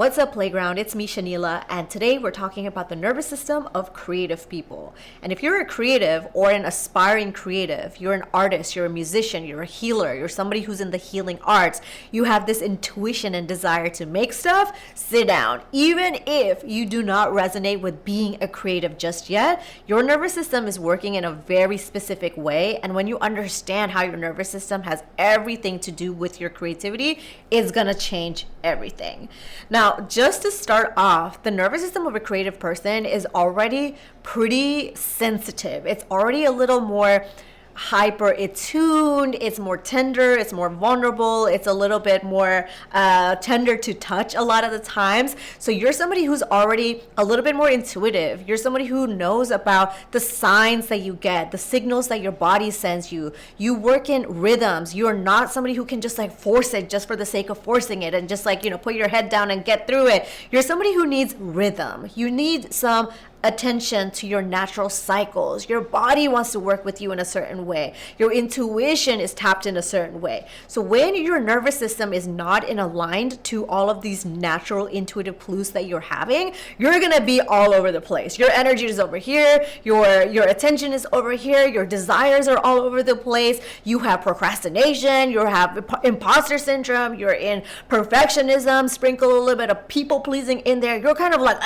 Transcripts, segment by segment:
What's up, Playground? It's me, Shanila, and today we're talking about the nervous system of creative people. And if you're a creative or an aspiring creative, you're an artist, you're a musician, you're a healer, you're somebody who's in the healing arts, you have this intuition and desire to make stuff, sit down. Even if you do not resonate with being a creative just yet, your nervous system is working in a very specific way. And when you understand how your nervous system has everything to do with your creativity, it's gonna change everything. Now, just to start off, the nervous system of a creative person is already pretty sensitive. It's already a little more hyper attuned, it's more tender, it's more vulnerable, it's a little bit more tender to touch a lot of the times. So you're somebody who's already a little bit more intuitive. You're somebody who knows about the signs that you get, the signals that your body sends you. You work in rhythms. You're not somebody who can just like force it just for the sake of forcing it and just like, put your head down and get through it. You're somebody who needs rhythm. You need some attention to your natural cycles. Your body wants to work with you in a certain way. Your intuition is tapped in a certain way. So when your nervous system is not in aligned to all of these natural intuitive clues that you're having, you're gonna be all over the place. Your energy is over here, your attention is over here, your desires are all over the place. You have procrastination, you have imposter syndrome, you're in perfectionism, sprinkle a little bit of people pleasing in there. You're kind of like,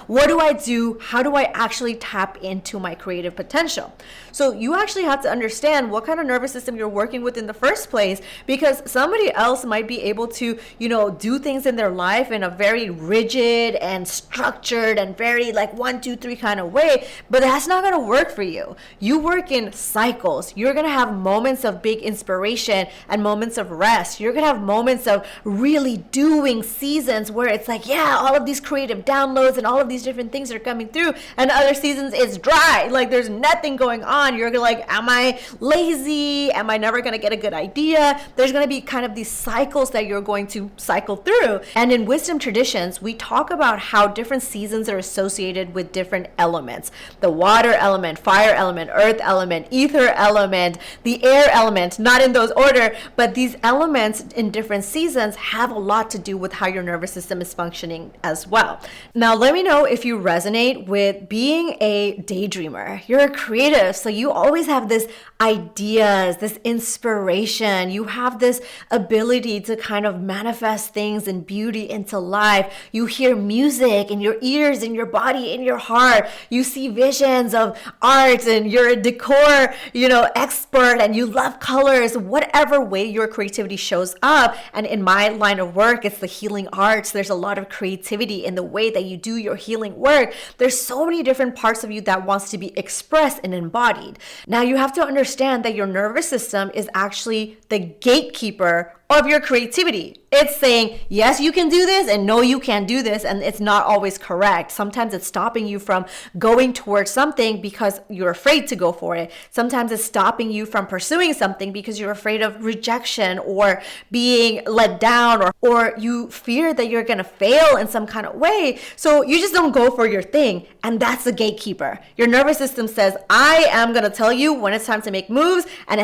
what do I do? How do I actually tap into my creative potential? So you actually have to understand what kind of nervous system you're working with in the first place, because somebody else might be able to, do things in their life in a very rigid and structured and very like 1, 2, 3 kind of way, but that's not going to work for you. You work in cycles. You're going to have moments of big inspiration and moments of rest. You're going to have moments of really doing seasons where it's like, yeah, all of these creative downloads and all of these different things are coming through, and other seasons it's dry, like there's nothing going on. You're like, am I lazy? Am I never gonna get a good idea? There's gonna be kind of these cycles that you're going to cycle through. And in wisdom traditions, we talk about how different seasons are associated with different elements: the water element, fire element, earth element, ether element, the air element, not in those order, but these elements in different seasons have a lot to do with how your nervous system is functioning as well. Now let me know if you resonate with being a daydreamer. You're a creative, so you always have this ideas, this inspiration. You have this ability to kind of manifest things and beauty into life. You hear music in your ears, in your body, in your heart. You see visions of art, and you're a decor, expert, and you love colors. Whatever way your creativity shows up, and in my line of work, it's the healing arts. There's a lot of creativity in the way that you do your healing work. There's so many different parts of you that wants to be expressed and embodied. Now you have to understand that your nervous system is actually the gatekeeper of your creativity. It's saying, yes, you can do this, and no, you can't do this, and it's not always correct. Sometimes it's stopping you from going towards something because you're afraid to go for it. Sometimes it's stopping you from pursuing something because you're afraid of rejection or being let down, or you fear that you're gonna fail in some kind of way. So you just don't go for your thing, and that's the gatekeeper. Your nervous system says, I am gonna tell you when it's time to make moves, and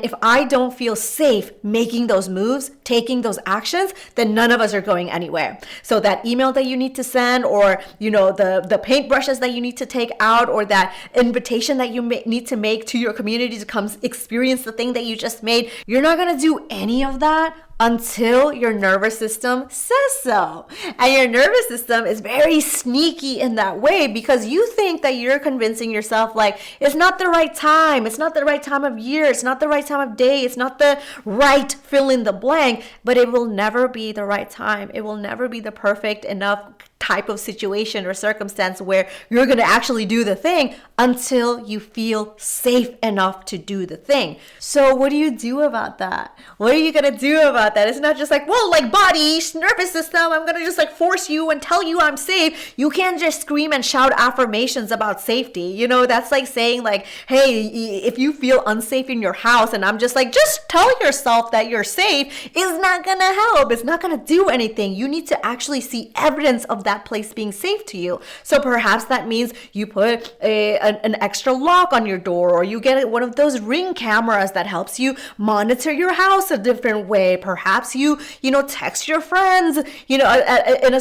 if I don't feel safe making those moves, taking those actions, then none of us are going anywhere. So that email that you need to send, or the paintbrushes that you need to take out, or that invitation that you need to make to your community to come experience the thing that you just made, you're not gonna do any of that until your nervous system says so. And your nervous system is very sneaky in that way, because you think that you're convincing yourself like it's not the right time, it's not the right time of year, it's not the right time of day, it's not the right fill in the blank, but it will never be the right time. It will never be the perfect enough type of situation or circumstance where you're going to actually do the thing until you feel safe enough to do the thing. So what do you do about that? What are you going to do about that? It's not just like, well, like body, nervous system, I'm going to just like force you and tell you I'm safe. You can't just scream and shout affirmations about safety. That's like saying like, hey, if you feel unsafe in your house, and I'm just like, just tell yourself that you're safe, is not going to help. It's not going to do anything. You need to actually see evidence of that place being safe to you. So perhaps that means you put an extra lock on your door, or you get one of those Ring cameras that helps you monitor your house a different way. Perhaps you text your friends, in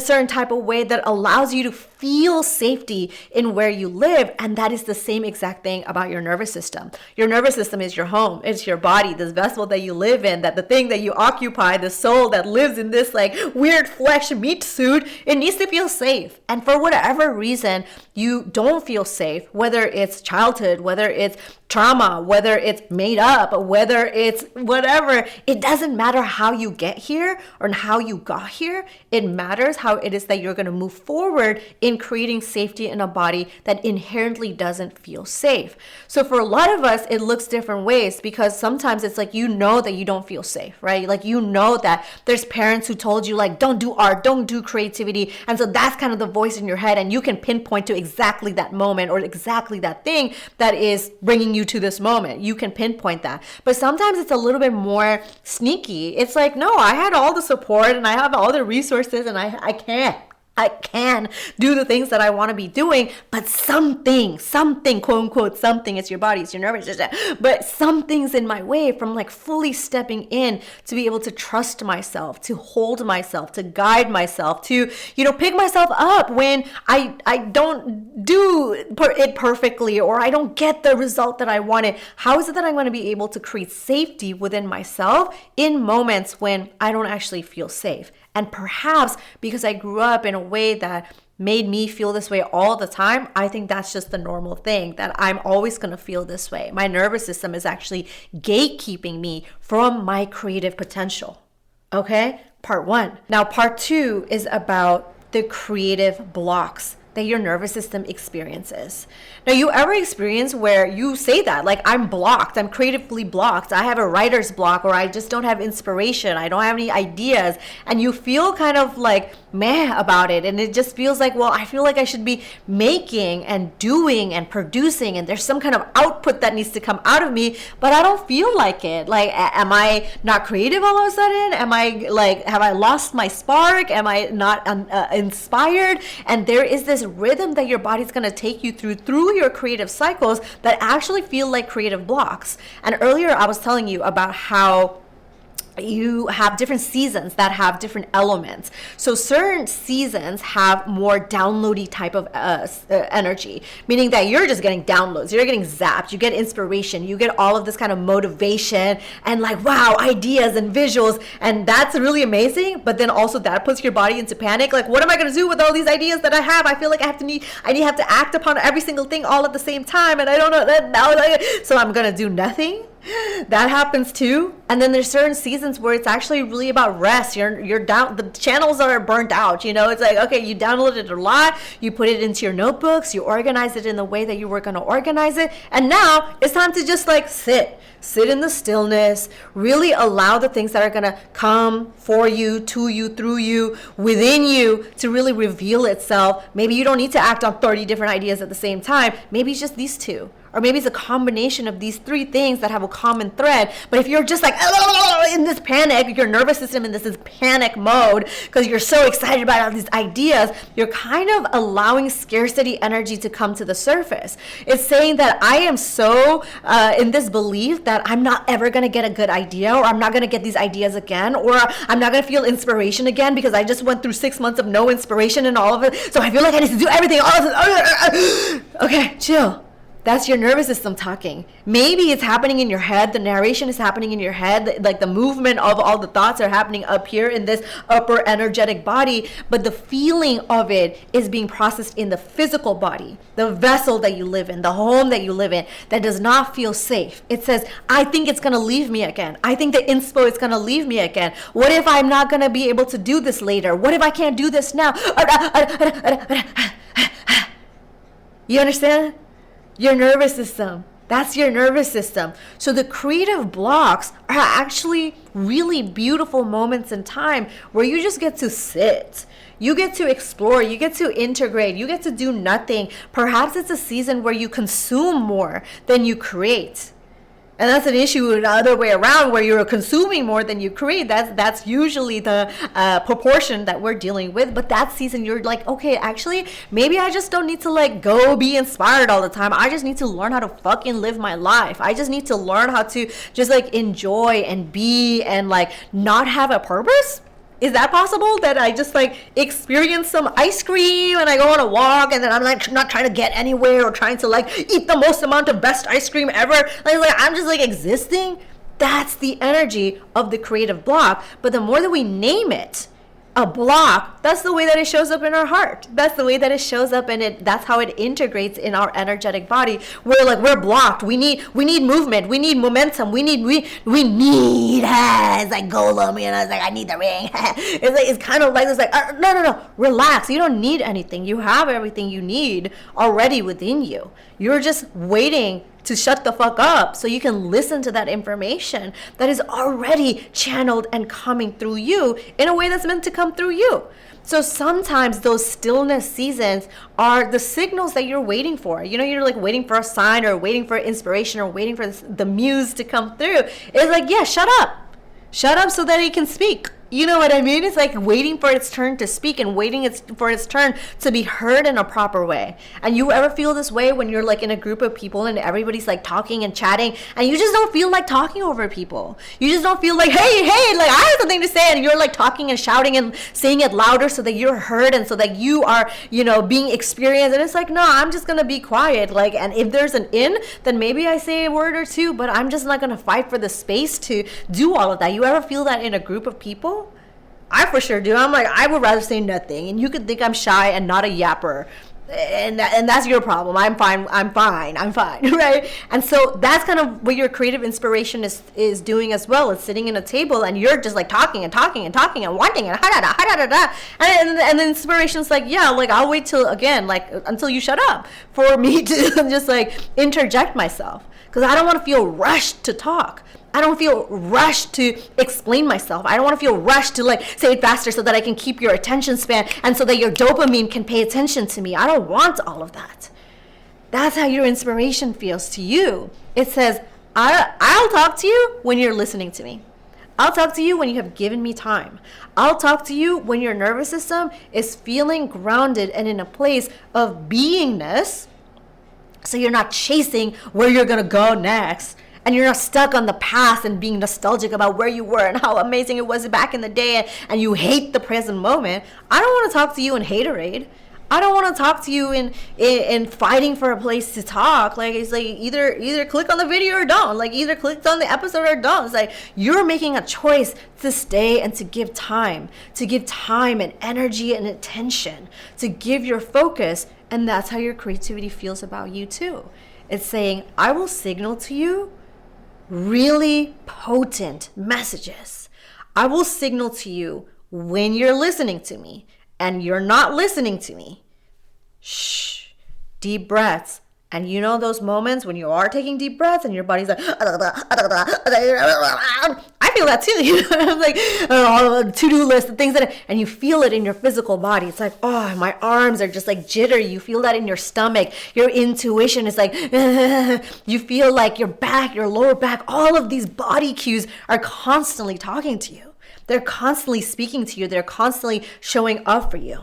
a certain type of way that allows you to feel safety in where you live. And that is the same exact thing about your nervous system. Your nervous system is your home. It's your body, this vessel that you live in, that the thing that you occupy, the soul that lives in this like weird flesh meat suit. It needs to feel safe. And for whatever reason you don't feel safe, whether it's childhood, whether it's trauma, whether it's made up, whether it's whatever, it doesn't matter how you get here or how you got here. It matters how it is that you're going to move forward in creating safety in a body that inherently doesn't feel safe. So for a lot of us, it looks different ways, because sometimes it's like, that you don't feel safe, right? Like, that there's parents who told you like, don't do art, don't do creativity. And so that's kind of the voice in your head, and you can pinpoint to exactly that moment or exactly that thing that is bringing you to this moment. You can pinpoint that. But sometimes it's a little bit more sneaky. It's like, no, I had all the support and I have all the resources, and I can do the things that I want to be doing, but something, quote unquote, something, it's your body, it's your nervous system, but something's in my way from like fully stepping in to be able to trust myself, to hold myself, to guide myself, to, pick myself up when I don't do it perfectly, or I don't get the result that I wanted. How is it that I'm going to be able to create safety within myself in moments when I don't actually feel safe? And perhaps because I grew up in a way that made me feel this way all the time, I think that's just the normal thing, that I'm always going to feel this way. My nervous system is actually gatekeeping me from my creative potential. Okay? Part 1. Now, part 2 is about the creative blocks that your nervous system experiences. Now, you ever experience where you say that, like, I'm blocked, I'm creatively blocked, I have a writer's block, or I just don't have inspiration, I don't have any ideas, and you feel kind of like meh about it, and it just feels like, well, I feel like I should be making and doing and producing, and there's some kind of output that needs to come out of me, but I don't feel like it. Like, am I not creative all of a sudden? Am I like, have I lost my spark? Am I not inspired? And there is this rhythm that your body's going to take you through your creative cycles that actually feel like creative blocks. And earlier I was telling you about how you have different seasons that have different elements. So certain seasons have more downloady type of energy, meaning that you're just getting downloads, you're getting zapped, you get inspiration, you get all of this kind of motivation and like, wow, ideas and visuals, and that's really amazing. But then also that puts your body into panic. Like, what am I going to do with all these ideas that I have? I feel like I have to act upon every single thing all at the same time, and I don't know that now, so I'm going to do nothing. That happens too. And then there's certain seasons where it's actually really about rest. You're down, the channels are burnt out. It's like, okay, you downloaded a lot, you put it into your notebooks, you organize it in the way that you were going to organize it, and now it's time to just like sit in the stillness, really allow the things that are going to come for you, to you, through you, within you to really reveal itself. Maybe you don't need to act on 30 different ideas at the same time. Maybe it's just these two. Or maybe it's a combination of these 3 things that have a common thread. But if you're just like in this panic, your nervous system in this panic mode because you're so excited about all these ideas, you're kind of allowing scarcity energy to come to the surface. It's saying that I am so in this belief that I'm not ever going to get a good idea, or I'm not going to get these ideas again, or I'm not going to feel inspiration again because I just went through 6 months of no inspiration and all of it. So I feel like I need to do everything. Okay, chill. That's your nervous system talking. Maybe it's happening in your head. The narration is happening in your head. Like the movement of all the thoughts are happening up here in this upper energetic body. But the feeling of it is being processed in the physical body, the vessel that you live in, the home that you live in that does not feel safe. It says, I think it's going to leave me again. I think the inspo is going to leave me again. What if I'm not going to be able to do this later? What if I can't do this now? You understand? Your nervous system. That's your nervous system. So the creative blocks are actually really beautiful moments in time where you just get to sit. You get to explore. You get to integrate. You get to do nothing. Perhaps it's a season where you consume more than you create. And that's an issue the other way around, where you're consuming more than you create. That's usually the proportion that we're dealing with. But that season, you're like, okay, actually, maybe I just don't need to like go be inspired all the time. I just need to learn how to fucking live my life. I just need to learn how to just like enjoy and be and like not have a purpose. Is that possible, that I just like experience some ice cream and I go on a walk and then I'm like not trying to get anywhere or trying to like eat the most amount of best ice cream ever? Like I'm just like existing. That's the energy of the creative block. But the more that we name it a block, that's the way that it shows up in our heart. That's the way that it shows up, and that's how it integrates in our energetic body. We're blocked. We need movement. We need momentum. We need it's like Golem, you know, it's like I need the ring. it's kind of like it's like no, relax. You don't need anything. You have everything you need already within you. You're just waiting to shut the fuck up so you can listen to that information that is already channeled and coming through you in a way that's meant to come through you. So sometimes those stillness seasons are the signals that you're waiting for. You know, you're like waiting for a sign or waiting for inspiration or waiting for the muse to come through. It's like, yeah, shut up. Shut up so that it can speak. You know what I mean? It's like waiting for its turn to speak and waiting for its turn to be heard in a proper way. And you ever feel this way when you're like in a group of people and everybody's like talking and chatting and you just don't feel like talking over people? You just don't feel like, hey, like I have something to say, and you're like talking and shouting and saying it louder so that you're heard and so that you are, you know, being experienced. And it's like, no, I'm just going to be quiet. Like, and if there's an in, then maybe I say a word or two, but I'm just not going to fight for the space to do all of that. You ever feel that in a group of people? I for sure do. I'm like, I would rather say nothing, and you could think I'm shy and not a yapper, and that's your problem. I'm fine, right? And so that's kind of what your creative inspiration is doing as well. It's sitting in a table and you're just like talking and wanting and and the inspiration's like, yeah, like I'll wait till again, like until you shut up for me to just like interject myself, because I don't want to feel rushed to talk. I don't feel rushed to explain myself. I don't want to feel rushed to like say it faster so that I can keep your attention span and so that your dopamine can pay attention to me. I don't want all of that. That's how your inspiration feels to you. It says, I'll talk to you when you're listening to me. I'll talk to you when you have given me time. I'll talk to you when your nervous system is feeling grounded and in a place of beingness, so you're not chasing where you're going to go next. And you're not stuck on the past and being nostalgic about where you were and how amazing it was back in the day, and you hate the present moment. I don't want to talk to you in haterade. I don't want to talk to you in fighting for a place to talk. Like, it's like either click on the video or don't. Like, either click on the episode or don't. It's like you're making a choice to stay and to give time and energy and attention, to give your focus. And that's how your creativity feels about you too. It's saying, I will signal to you really potent messages. I will signal to you when you're listening to me and you're not listening to me. Shh, deep breaths. And you know those moments when you are taking deep breaths and your body's like, I feel that too. You know, like to-do list and things and you feel it in your physical body. It's like, oh, my arms are just like jittery. You feel that in your stomach. Your intuition is like, you feel like your back, your lower back, all of these body cues are constantly talking to you. They're constantly speaking to you. They're constantly showing up for you.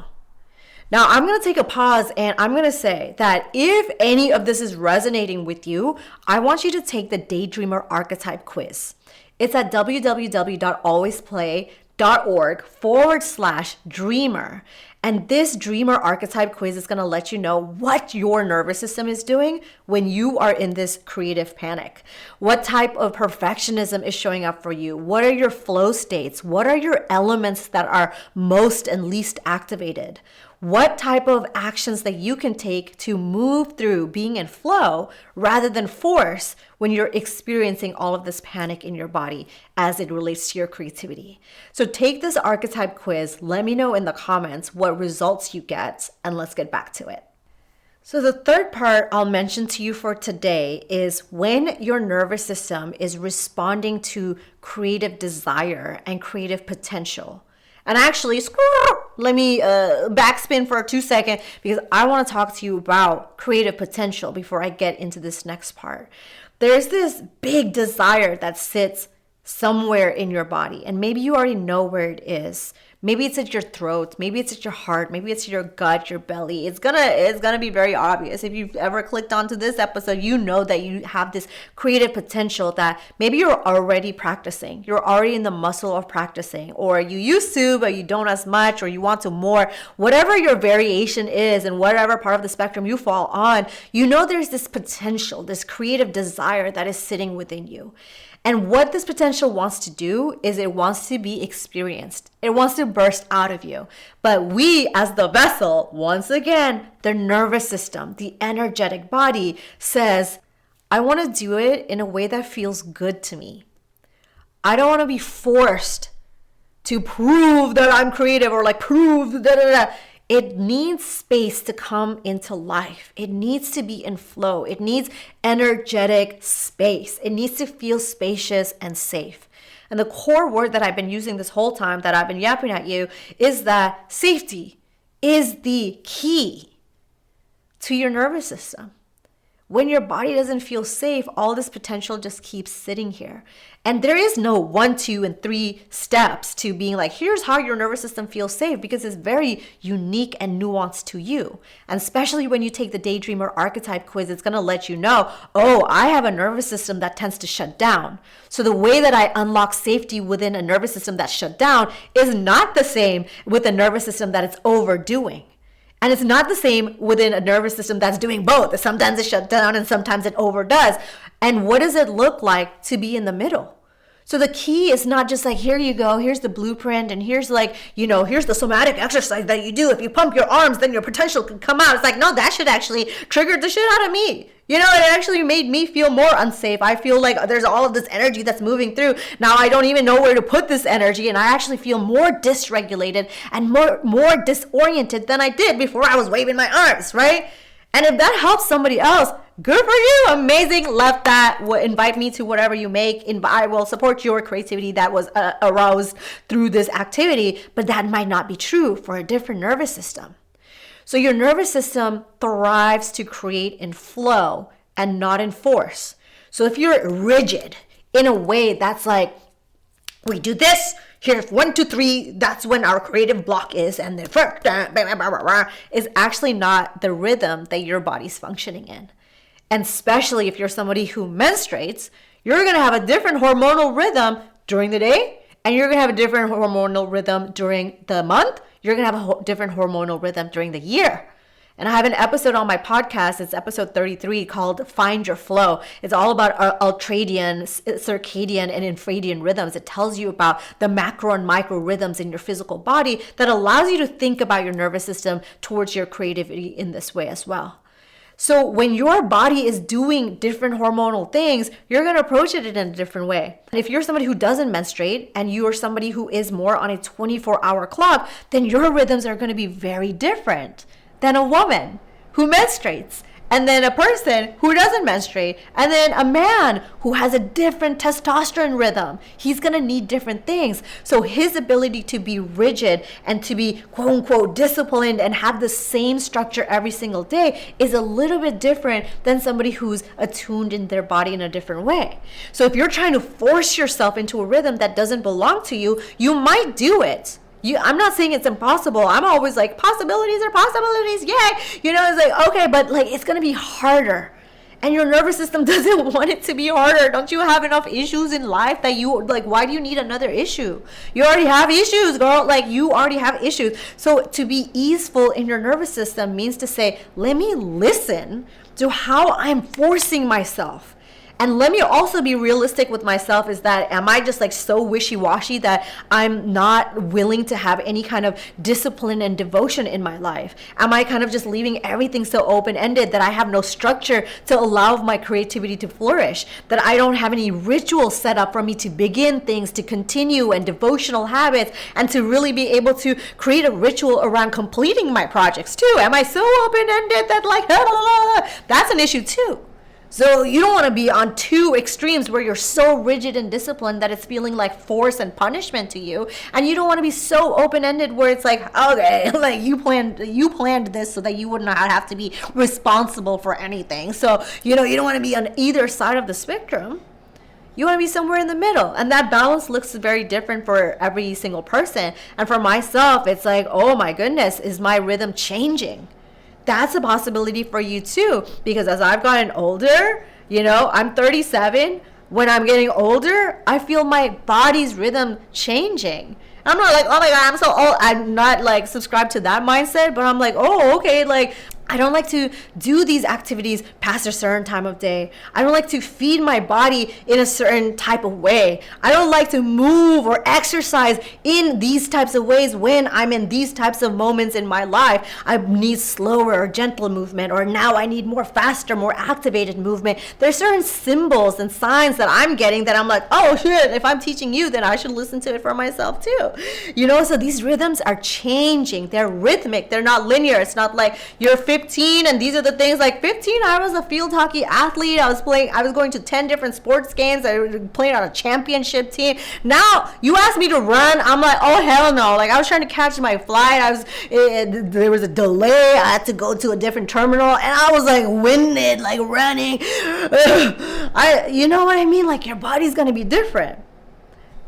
Now, I'm going to take a pause and I'm going to say that if any of this is resonating with you, I want you to take the Daydreamer Archetype quiz. It's at www.alwaysplay.org/dreamer. And this dreamer archetype quiz is going to let you know what your nervous system is doing when you are in this creative panic. What type of perfectionism is showing up for you? What are your flow states? What are your elements that are most and least activated? What type of actions that you can take to move through being in flow rather than force when you're experiencing all of this panic in your body as it relates to your creativity. So take this archetype quiz, let me know in the comments what results you get, and let's get back to it. So the third part I'll mention to you for today is when your nervous system is responding to creative desire and creative potential. And actually, let me backspin for 2 seconds because I want to talk to you about creative potential before I get into this next part. there's this big desire that sits somewhere in your body, and maybe you already know where it is. Maybe it's at your throat, maybe it's at your heart, maybe it's your gut, your belly. It's gonna be very obvious. If you've ever clicked onto this episode, you know that you have this creative potential that maybe you're already practicing. You're already in the muscle of practicing, or you used to, but you don't as much, or you want to more. Whatever your variation is and whatever part of the spectrum you fall on, you know there's this potential, this creative desire that is sitting within you. And what this potential wants to do is it wants to be experienced. It wants to burst out of you. But we, as the vessel, once again, the nervous system, the energetic body says, I want to do it in a way that feels good to me. I don't want to be forced to prove that I'm creative or like prove da. It needs space to come into life. It needs to be in flow. It needs energetic space. It needs to feel spacious and safe. And the core word that I've been using this whole time that I've been yapping at you is that safety is the key to your nervous system. When your body doesn't feel safe, all this potential just keeps sitting here. And there is no 1, 2, and 3 steps to being like, here's how your nervous system feels safe, because it's very unique and nuanced to you. And especially when you take the Daydreamer archetype quiz, it's going to let you know, oh, I have a nervous system that tends to shut down. So the way that I unlock safety within a nervous system that's shut down is not the same with a nervous system that it's overdoing. And it's not the same within a nervous system that's doing both. Sometimes it shuts down and sometimes it overdoes. And what does it look like to be in the middle? So the key is not just like, here you go, here's the blueprint, and here's like, here's the somatic exercise that you do. If you pump your arms, then your potential can come out. It's like, no, that should actually trigger the shit out of me. It actually made me feel more unsafe. I feel like there's all of this energy that's moving through. Now I don't even know where to put this energy, and I actually feel more dysregulated and more disoriented than I did before I was waving my arms, right? And if that helps somebody else, good for you. Amazing. Love that. Invite me to whatever you make. I will support your creativity that was aroused through this activity, but that might not be true for a different nervous system. So your nervous system thrives to create in flow and not in force. So if you're rigid in a way that's like, we do this, here's 1, 2, 3, that's when our creative block is, and the is actually not the rhythm that your body's functioning in. And especially if you're somebody who menstruates, you're going to have a different hormonal rhythm during the day, and you're going to have a different hormonal rhythm during the month. You're going to have a different hormonal rhythm during the year. And I have an episode on my podcast, it's episode 33, called Find Your Flow. It's all about ultradian, circadian, and infradian rhythms. It tells you about the macro and micro rhythms in your physical body that allows you to think about your nervous system towards your creativity in this way as well. So when your body is doing different hormonal things, you're going to approach it in a different way. And if you're somebody who doesn't menstruate and you are somebody who is more on a 24-hour clock, then your rhythms are going to be very different than a woman who menstruates, and then a person who doesn't menstruate, and then a man who has a different testosterone rhythm. He's gonna need different things. So his ability to be rigid and to be quote unquote disciplined and have the same structure every single day is a little bit different than somebody who's attuned in their body in a different way. So if you're trying to force yourself into a rhythm that doesn't belong to you, you might do it. I'm not saying it's impossible. I'm always like, possibilities are possibilities. Yay. It's like, okay, but like, it's going to be harder. And your nervous system doesn't want it to be harder. Don't you have enough issues in life that why do you need another issue? You already have issues, girl. Like, you already have issues. So to be easeful in your nervous system means to say, let me listen to how I'm forcing myself. And let me also be realistic with myself, is that am I just like so wishy-washy that I'm not willing to have any kind of discipline and devotion in my life? Am I kind of just leaving everything so open-ended that I have no structure to allow my creativity to flourish? That I don't have any rituals set up for me to begin things, to continue, and devotional habits, and to really be able to create a ritual around completing my projects too? Am I so open-ended that like, that's an issue too? So you don't want to be on two extremes where you're so rigid and disciplined that it's feeling like force and punishment to you. And you don't want to be so open-ended where it's like, okay, like you planned this so that you would not have to be responsible for anything. So, you don't want to be on either side of the spectrum. You want to be somewhere in the middle. And that balance looks very different for every single person. And for myself, it's like, oh my goodness, is my rhythm changing? That's a possibility for you too, because as I've gotten older, I'm 37. When I'm getting older, I feel my body's rhythm changing. I'm not like, oh my God, I'm so old. I'm not like subscribed to that mindset, but I'm like, oh, okay, like I don't like to do these activities past a certain time of day. I don't like to feed my body in a certain type of way. I don't like to move or exercise in these types of ways when I'm in these types of moments in my life. I need slower or gentle movement, or now I need more faster, more activated movement. There's certain symbols and signs that I'm getting that I'm like, oh shit, if I'm teaching you, then I should listen to it for myself too. So these rhythms are changing. They're rhythmic. They're not linear. It's not like you're 15 and these are the things. Like 15, I was a field hockey athlete. I was going to 10 different sports games. I was playing on a championship team. Now you ask me to run, I'm like, oh hell no. Like I was trying to catch my flight. There was a delay. I had to go to a different terminal and I was like winded, like running. You know what I mean? Like your body's going to be different.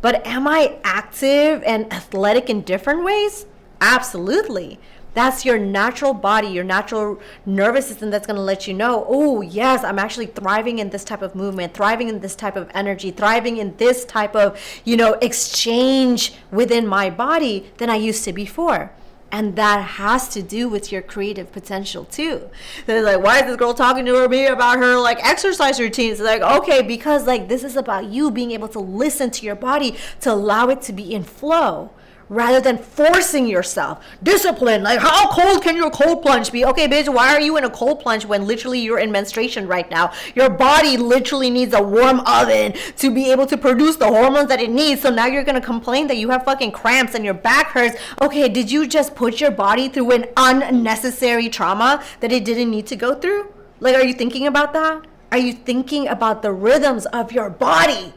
But am I active and athletic in different ways? Absolutely. That's your natural body, your natural nervous system that's going to let you know, oh, yes, I'm actually thriving in this type of movement, thriving in this type of energy, thriving in this type of, exchange within my body than I used to before. And that has to do with your creative potential too. They're like, why is this girl talking to me about her exercise routines? Like, okay, because this is about you being able to listen to your body to allow it to be in flow, rather than forcing yourself. Discipline, like how cold can your cold plunge be? Okay, bitch, why are you in a cold plunge when literally you're in menstruation right now? Your body literally needs a warm oven to be able to produce the hormones that it needs. So now you're gonna complain that you have fucking cramps and your back hurts. Okay, did you just put your body through an unnecessary trauma that it didn't need to go through? Like, are you thinking about that? Are you thinking about the rhythms of your body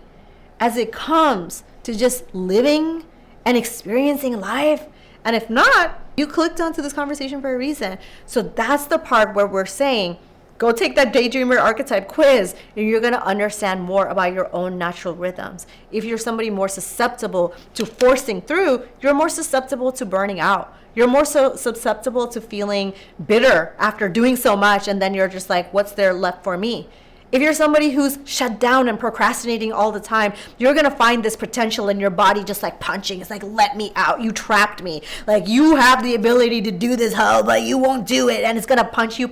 as it comes to just living and experiencing life? And if not, you clicked onto this conversation for a reason. So that's the part where we're saying, go take that daydreamer archetype quiz and you're going to understand more about your own natural rhythms. If you're somebody more susceptible to forcing through, you're more susceptible to burning out. You're more so susceptible to feeling bitter after doing so much, and then you're just like, what's there left for me? If you're somebody who's shut down and procrastinating all the time, you're going to find this potential in your body just like punching. It's like, let me out. You trapped me. Like, you have the ability to do this, but you won't do it. And it's going to punch you.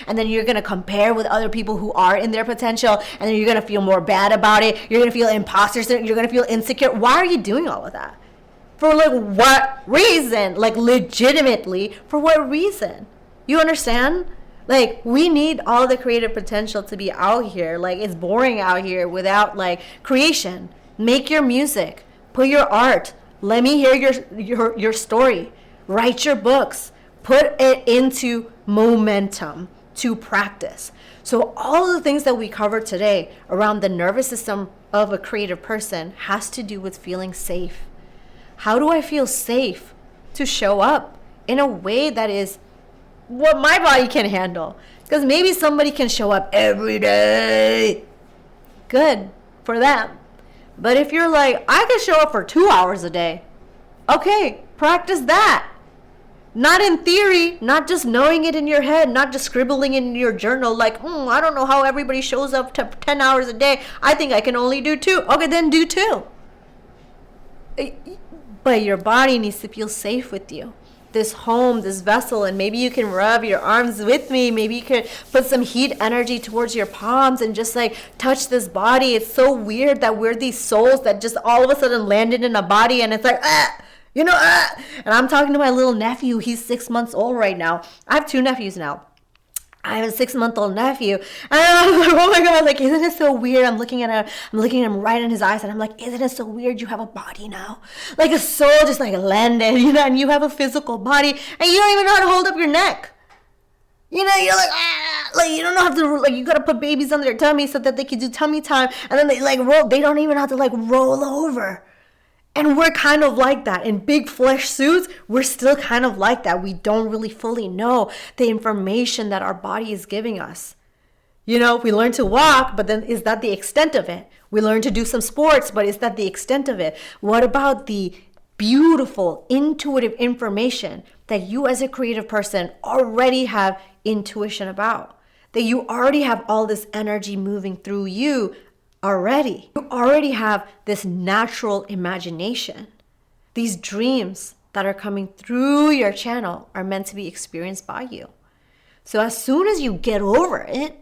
And then you're going to compare with other people who are in their potential. And then you're going to feel more bad about it. You're going to feel imposter syndrome. You're going to feel insecure. Why are you doing all of that? For what reason? Legitimately, for what reason? You understand? We need all the creative potential to be out here. It's boring out here without creation. Make your music, put your art. Let me hear your story. Write your books. Put it into momentum to practice. So all of the things that we covered today around the nervous system of a creative person has to do with feeling safe. How do I feel safe to show up in a way that is what my body can handle? Because maybe somebody can show up every day. Good for them. But if you're like, I can show up for 2 hours a day. Okay, practice that. Not in theory, not just knowing it in your head, not just scribbling in your journal I don't know how everybody shows up to 10 hours a day. I think I can only do 2. Okay, then do 2. But your body needs to feel safe with you. This home, this vessel, and maybe you can rub your arms with me. Maybe you could put some heat energy towards your palms and just touch this body. It's so weird that we're these souls that just all of a sudden landed in a body, and it's and I'm talking to my little nephew. He's 6 months old right now. I have 2 nephews now. I have a 6-month-old nephew, and I'm like, oh my God, isn't it so weird? I'm looking at him right in his eyes, and I'm like, isn't it so weird? You have a body now, a soul just landed, and you have a physical body, and you don't even know how to hold up your neck. You're Like, you don't have to, like, you gotta put babies on their tummy so that they can do tummy time, and then they like roll. They don't even have to like roll over. And we're kind of like that. In big flesh suits, we're still kind of like that. We don't really fully know the information that our body is giving us. You know, we learn to walk, but then is that the extent of it? We learn to do some sports, but is that the extent of it? What about the beautiful, intuitive information that you as a creative person already have intuition about? That you already have all this energy moving through you already. You already have this natural imagination. These dreams that are coming through your channel are meant to be experienced by you. So as soon as you get over it,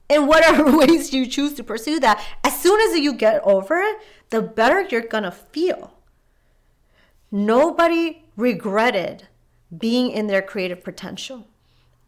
in whatever ways you choose to pursue that, as soon as you get over it, the better you're gonna feel. Nobody regretted being in their creative potential.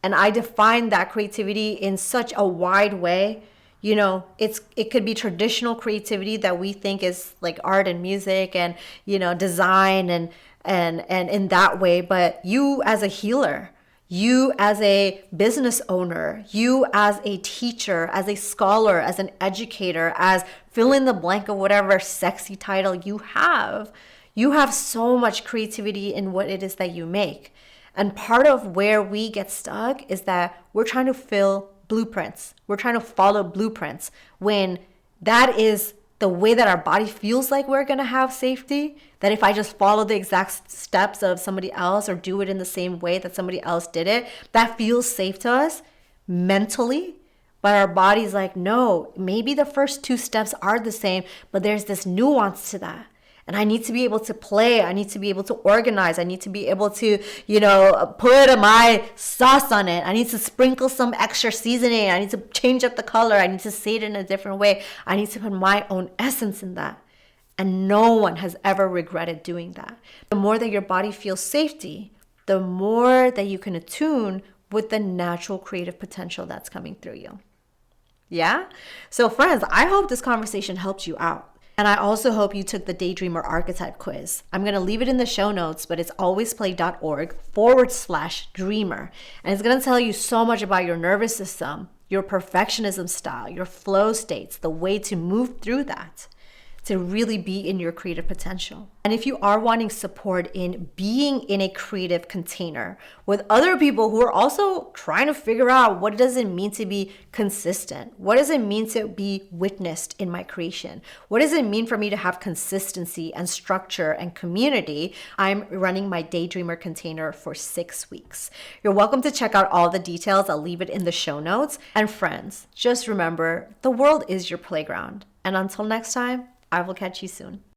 And I define that creativity in such a wide way. You know, it could be traditional creativity that we think is like art and music and, you know, design and in that way. But you as a healer, you as a business owner, you as a teacher, as a scholar, as an educator, as fill in the blank of whatever sexy title you have so much creativity in what it is that you make. And part of where we get stuck is that we're trying to fill blueprints. We're trying to follow blueprints when that is the way that our body feels like we're going to have safety. That if I just follow the exact steps of somebody else or do it in the same way that somebody else did it, that feels safe to us mentally. But our body's like, no, maybe the first two steps are the same, but there's this nuance to that. And I need to be able to play. I need to be able to organize. I need to be able to, you know, put my sauce on it. I need to sprinkle some extra seasoning. I need to change up the color. I need to say it in a different way. I need to put my own essence in that. And no one has ever regretted doing that. The more that your body feels safety, the more that you can attune with the natural creative potential that's coming through you. Yeah? So friends, I hope this conversation helped you out. And I also hope you took the Daydreamer Archetype quiz. I'm going to leave it in the show notes, but it's alwaysplay.org/dreamer. And it's going to tell you so much about your nervous system, your perfectionism style, your flow states, the way to move through that to really be in your creative potential. And if you are wanting support in being in a creative container with other people who are also trying to figure out what does it mean to be consistent? What does it mean to be witnessed in my creation? What does it mean for me to have consistency and structure and community? I'm running my Daydreamer container for 6 weeks. You're welcome to check out all the details. I'll leave it in the show notes. And friends, just remember, the world is your playground. And until next time, I will catch you soon.